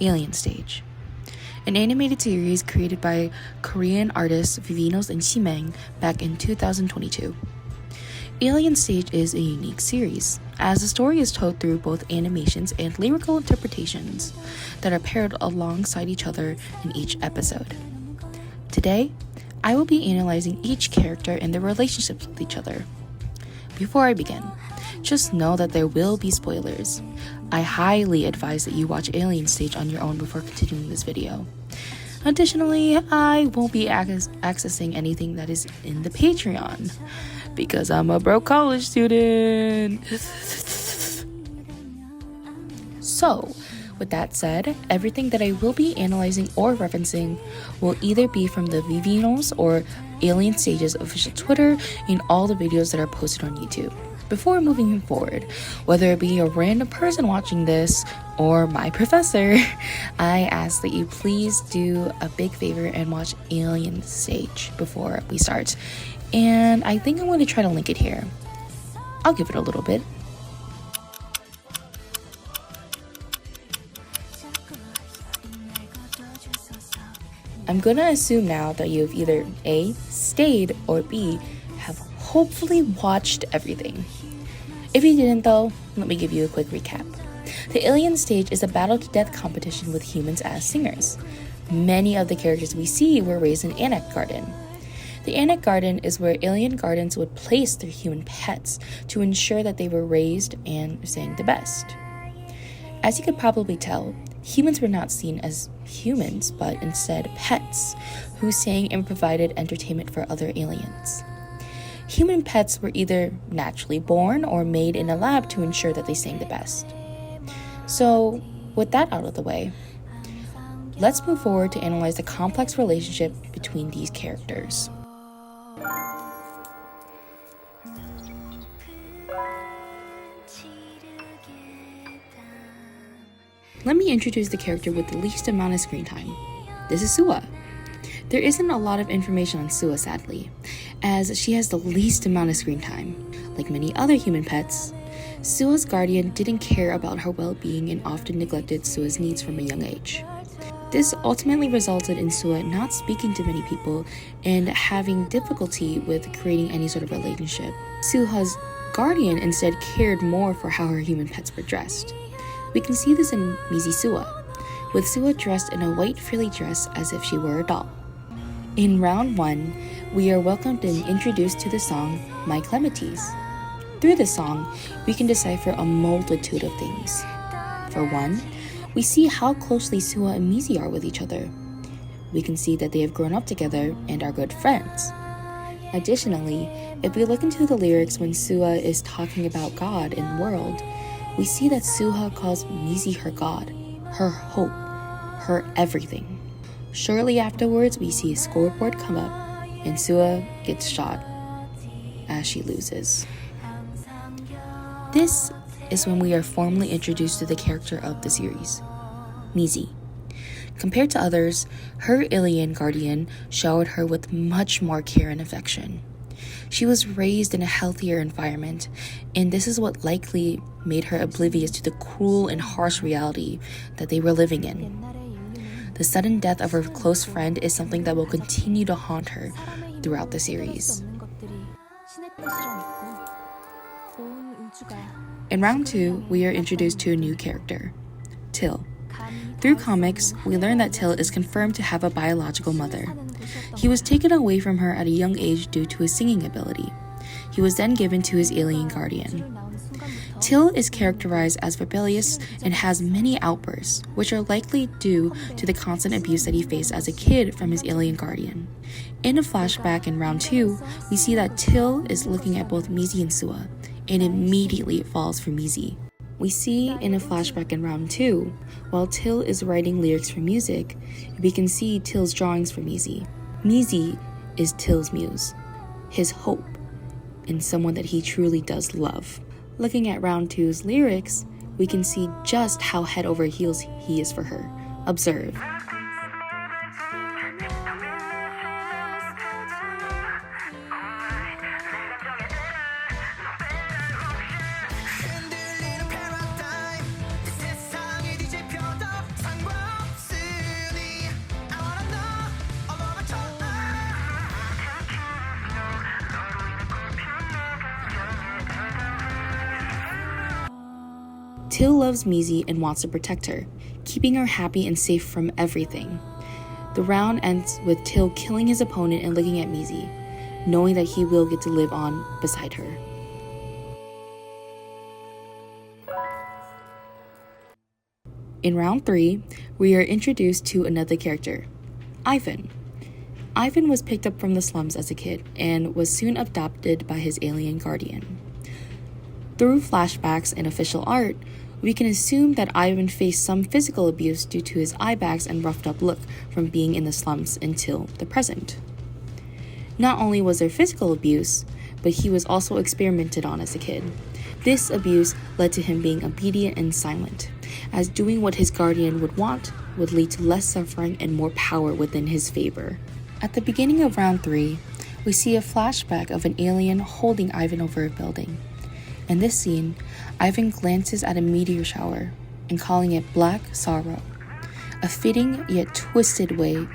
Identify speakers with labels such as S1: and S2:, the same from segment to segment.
S1: Alien Stage, an animated series created by Korean artists Vivinos and Shimeng back in 2022. Alien Stage is a unique series, as the story is told through both animations and lyrical interpretations that are paired alongside each other in each episode. Today, I will be analyzing each character and their relationships with each other. Before I begin, just know that there will be spoilers. I highly advise that you watch Alien Stage on your own before continuing this video. Additionally, I won't be accessing anything that is in the Patreon, because I'm a broke college student. So, with that said, everything that I will be analyzing or referencing will either be from the Vivinos or Alien Stage's official Twitter in all the videos that are posted on YouTube. Before moving forward, whether it be a random person watching this or my professor, I ask that you please do a big favor and watch Alien Stage before we start. And I think I'm going to try to link it here. I'll give it a little bit. I'm going to assume now that you've either A, stayed, or B, have hopefully watched everything. If you didn't though, let me give you a quick recap. The Alien Stage is a battle-to-death competition with humans as singers. Many of the characters we see were raised in Anak Garden. The Anak Garden is where alien gardens would place their human pets to ensure that they were raised and sang the best. As you could probably tell, humans were not seen as humans, but instead pets, who sang and provided entertainment for other aliens. Human pets were either naturally born or made in a lab to ensure that they sang the best. So, with that out of the way, let's move forward to analyze the complex relationship between these characters. Let me introduce the character with the least amount of screen time. This is Sua. There isn't a lot of information on Sua, sadly, as she has the least amount of screen time. Like many other human pets, Sua's guardian didn't care about her well-being and often neglected Sua's needs from a young age. This ultimately resulted in Sua not speaking to many people and having difficulty with creating any sort of relationship. Sua's guardian instead cared more for how her human pets were dressed. We can see this in Mizi Sua, with Sua dressed in a white frilly dress as if she were a doll. In round 1, we are welcomed and introduced to the song My Clematis. Through the song, we can decipher a multitude of things. For one, we see how closely Sua and Mizi are with each other. We can see that they have grown up together and are good friends. Additionally, if we look into the lyrics when Sua is talking about God and world, we see that Sua calls Mizi her God, her hope, her everything. Shortly afterwards, we see a scoreboard come up and Sua gets shot as she loses. This is when we are formally introduced to the character of the series, Mizi. Compared to others, her alien guardian showered her with much more care and affection. She was raised in a healthier environment, and this is what likely made her oblivious to the cruel and harsh reality that they were living in. The sudden death of her close friend is something that will continue to haunt her throughout the series. In round 2, we are introduced to a new character, Till. Through comics, we learn that Till is confirmed to have a biological mother. He was taken away from her at a young age due to his singing ability. He was then given to his alien guardian. Till is characterized as rebellious and has many outbursts, which are likely due to the constant abuse that he faced as a kid from his alien guardian. In a flashback in round 2, we see that Till is looking at both Mizi and Sua, and immediately falls for Mizi. We see in a flashback in round 2, while Till is writing lyrics for music, we can see Till's drawings for Mizi. Mizi is Till's muse, his hope, and someone that he truly does love. Looking at round 2's lyrics, we can see just how head over heels he is for her. Observe. Till loves Mizi and wants to protect her, keeping her happy and safe from everything. The round ends with Till killing his opponent and looking at Mizi, knowing that he will get to live on beside her. In round 3, we are introduced to another character, Ivan. Ivan was picked up from the slums as a kid and was soon adopted by his alien guardian. Through flashbacks and official art, we can assume that Ivan faced some physical abuse due to his eye bags and roughed up look from being in the slums until the present. Not only was there physical abuse, but he was also experimented on as a kid. This abuse led to him being obedient and silent, as doing what his guardian would want would lead to less suffering and more power within his favor. At the beginning of round 3, we see a flashback of an alien holding Ivan over a building. In this scene, Ivan glances at a meteor shower and calling it black sorrow, a fitting yet twisted way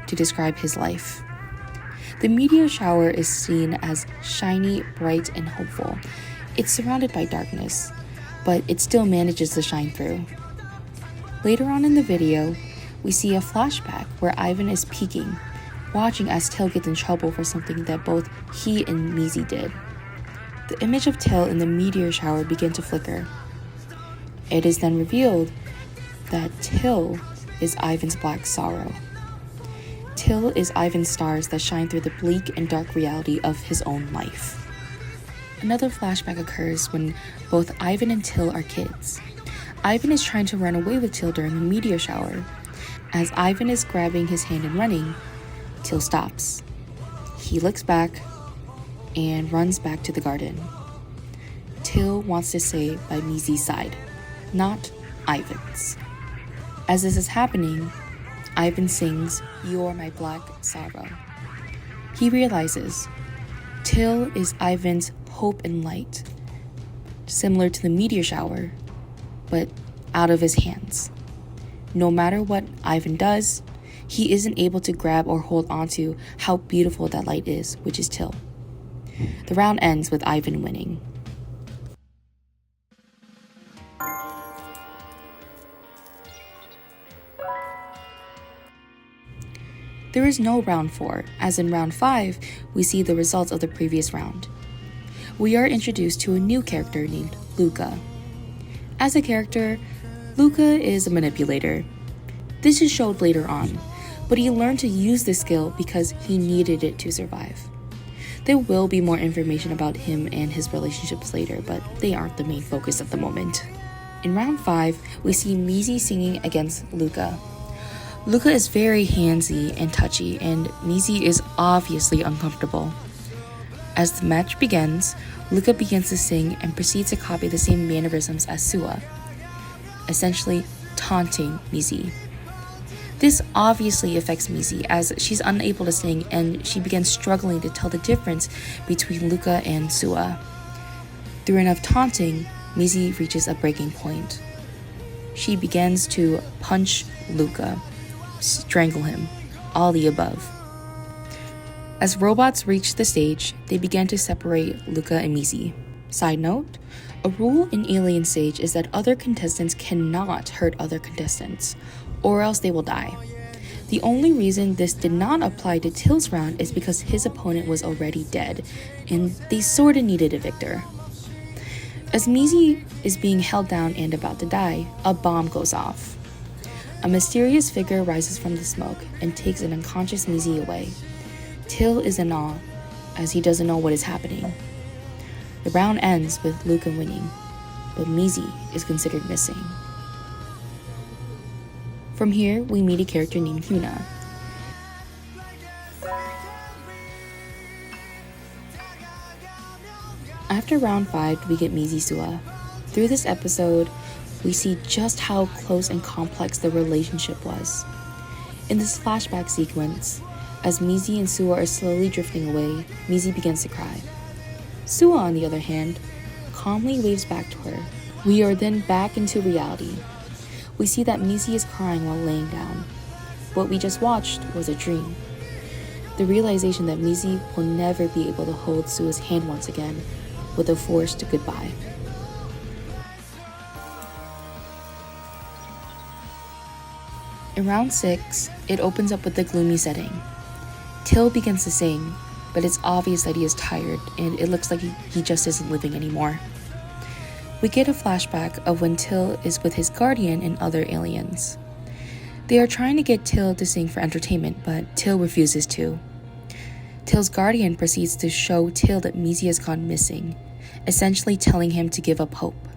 S1: to describe his life. The meteor shower is seen as shiny, bright, and hopeful. It's surrounded by darkness, but it still manages to shine through. Later on in the video, we see a flashback where Ivan is peeking, watching as Till gets in trouble for something that both he and Mizi did. The image of Till in the meteor shower begins to flicker. It is then revealed that Till is Ivan's black sorrow. Till is Ivan's stars that shine through the bleak and dark reality of his own life. Another flashback occurs when both Ivan and Till are kids. Ivan is trying to run away with Till during the meteor shower. As Ivan is grabbing his hand and running, Till stops. He looks back and runs back to the garden. Till wants to stay by Mizi's side, not Ivan's. As this is happening, Ivan sings, "You're my black sorrow." He realizes Till is Ivan's hope and light, similar to the meteor shower, but out of his hands. No matter what Ivan does, he isn't able to grab or hold onto how beautiful that light is, which is Till. The round ends with Ivan winning. There is no round 4, as in round 5, we see the results of the previous round. We are introduced to a new character named Luca. As a character, Luca is a manipulator. This is showed later on, but he learned to use this skill because he needed it to survive. There will be more information about him and his relationships later, but they aren't the main focus at the moment. In round 5, we see Mizi singing against Luca. Luca is very handsy and touchy, and Mizi is obviously uncomfortable. As the match begins, Luca begins to sing and proceeds to copy the same mannerisms as Sua, essentially taunting Mizi. This obviously affects Mizi as she's unable to sing and she begins struggling to tell the difference between Luca and Sua. Through enough taunting, Mizi reaches a breaking point. She begins to punch Luca, strangle him, all the above. As robots reach the stage, they began to separate Luca and Mizi. Side note, a rule in Alien Stage is that other contestants cannot hurt other contestants, or else they will die. The only reason this did not apply to Till's round is because his opponent was already dead, and they sorta needed a victor. As Mizi is being held down and about to die, a bomb goes off. A mysterious figure rises from the smoke and takes an unconscious Mizi away. Till is in awe, as he doesn't know what is happening. The round ends with Luca winning, but Mizi is considered missing. From here, we meet a character named Yuna. After round 5, we get Mizi Sua. Through this episode, we see just how close and complex the relationship was. In this flashback sequence, as Mizi and Sua are slowly drifting away, Mizi begins to cry. Sua, on the other hand, calmly waves back to her. We are then back into reality. We see that Mizi is crying while laying down. What we just watched was a dream. The realization that Mizi will never be able to hold Sua's hand once again with a forced goodbye. In round 6, it opens up with a gloomy setting. Till begins to sing, but it's obvious that he is tired and it looks like he just isn't living anymore. We get a flashback of when Till is with his guardian and other aliens. They are trying to get Till to sing for entertainment, but Till refuses to. Till's guardian proceeds to show Till that Mizi has gone missing, essentially telling him to give up hope.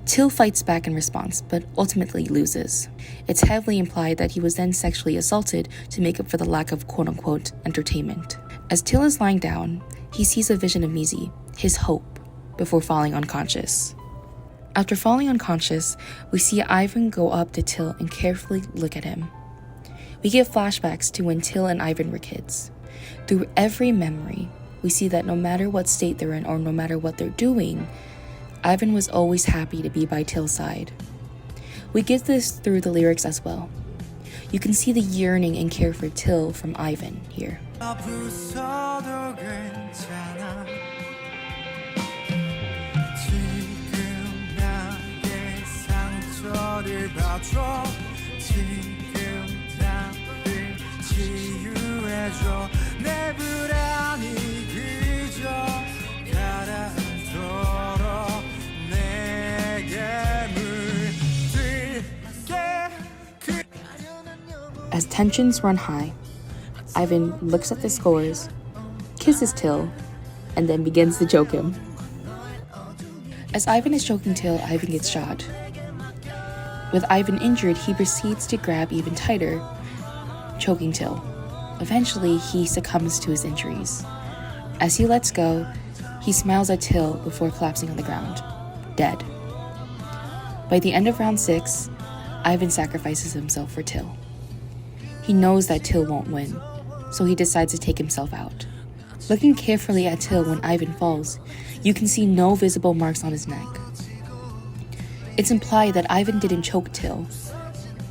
S1: Till fights back in response, but ultimately loses. It's heavily implied that he was then sexually assaulted to make up for the lack of quote-unquote entertainment. As Till is lying down, he sees a vision of Mizi, his hope, before falling unconscious. After falling unconscious, we see Ivan go up to Till and carefully look at him. We get flashbacks to when Till and Ivan were kids. Through every memory, we see that no matter what state they're in or no matter what they're doing, Ivan was always happy to be by Till's side. We get this through the lyrics as well. You can see the yearning and care for Till from Ivan here. As tensions run high, Ivan looks at the scores, kisses Till, and then begins to choke him. As Ivan is choking Till, Ivan gets shot. With Ivan injured, he proceeds to grab even tighter, choking Till. Eventually, he succumbs to his injuries. As he lets go, he smiles at Till before collapsing on the ground, dead. By the end of round 6, Ivan sacrifices himself for Till. He knows that Till won't win, so he decides to take himself out. Looking carefully at Till when Ivan falls, you can see no visible marks on his neck. It's implied that Ivan didn't choke Till,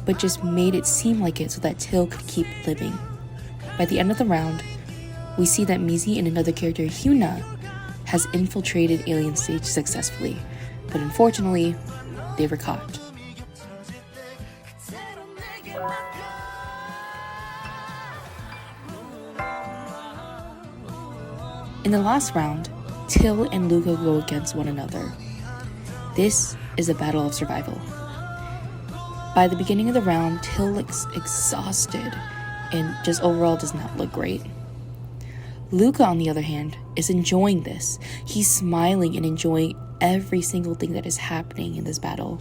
S1: but just made it seem like it so that Till could keep living. By the end of the round, we see that Mizi and another character, Hyuna, has infiltrated alien stage successfully, but unfortunately, they were caught. In the last round, Till and Luca go against one another. This is a battle of survival. By the beginning of the round, Till looks exhausted and just overall does not look great. Luca, on the other hand, is enjoying this. He's smiling and enjoying every single thing that is happening in this battle.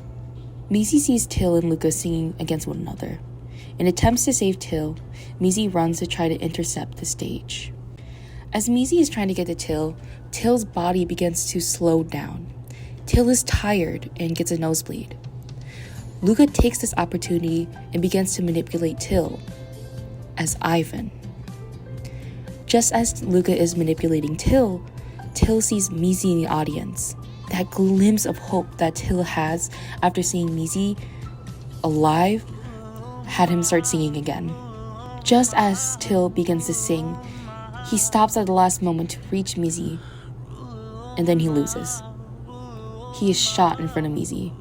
S1: Mizi sees Till and Luca singing against one another. In attempts to save Till, Mizi runs to try to intercept the stage. As Mizi is trying to get to Till, Till's body begins to slow down. Till is tired and gets a nosebleed. Luca takes this opportunity and begins to manipulate Till as Ivan. Just as Luca is manipulating Till, Till sees Mizi in the audience. That glimpse of hope that Till has after seeing Mizi alive had him start singing again. Just as Till begins to sing, he stops at the last moment to reach Mizi, and then he loses. He is shot in front of Mizi.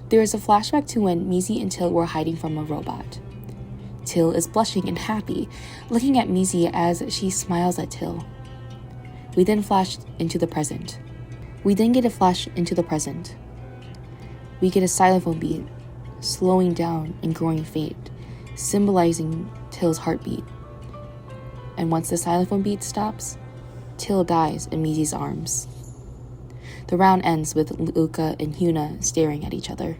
S1: There is a flashback to when Mizi and Till were hiding from a robot. Till is blushing and happy, looking at Mizi as she smiles at Till. We then flash into the present. We get a xylophone beat, slowing down and growing faint, symbolizing Till's heartbeat. And once the xylophone beat stops, Till dies in Mizi's arms. The round ends with Luca and Hyuna staring at each other.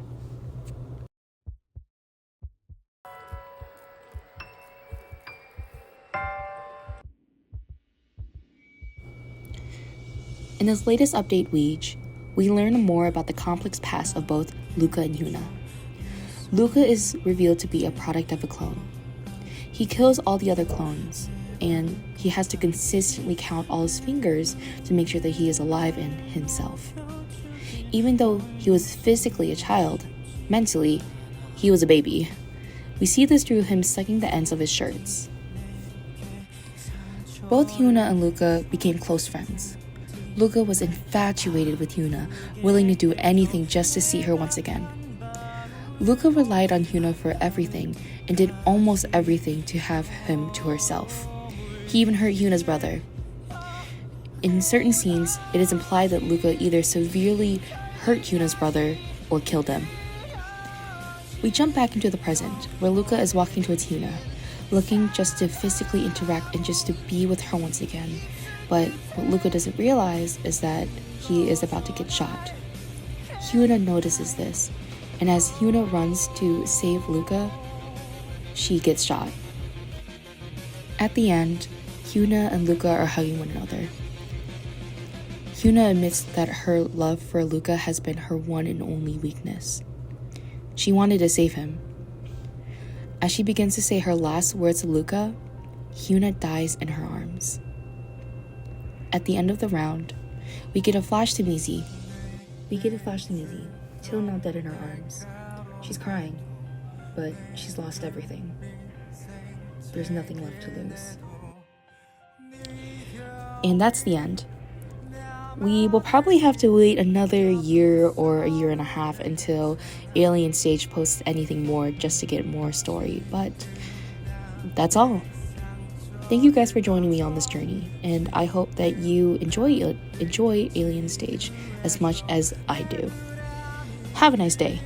S1: In this latest update, we learn more about the complex past of both Luca and Hyuna. Luca is revealed to be a product of a clone. He kills all the other clones, and he has to consistently count all his fingers to make sure that he is alive in himself. Even though he was physically a child, mentally, he was a baby. We see this through him sucking the ends of his shirts. Both Hyuna and Luca became close friends. Luca was infatuated with Hyuna, willing to do anything just to see her once again. Luca relied on Hyuna for everything and did almost everything to have him to herself. He even hurt Hyuna's brother. In certain scenes, it is implied that Luca either severely hurt Hyuna's brother or killed him. We jump back into the present, where Luca is walking towards Hyuna, looking just to physically interact and just to be with her once again. But what Luca doesn't realize is that he is about to get shot. Hyuna notices this, and as Hyuna runs to save Luca, she gets shot. At the end, Hyuna and Luca are hugging one another. Hyuna admits that her love for Luca has been her one and only weakness. She wanted to save him. As she begins to say her last words to Luca, Hyuna dies in her arms. At the end of the round, we get a flash to Mizi. Till now dead in her arms. She's crying, but she's lost everything. There's nothing left to lose. And that's the end. We will probably have to wait another year or a year and a half until Alien Stage posts anything more just to get more story, but that's all. Thank you guys for joining me on this journey, and I hope that you enjoy Alien Stage as much as I do. Have a nice day.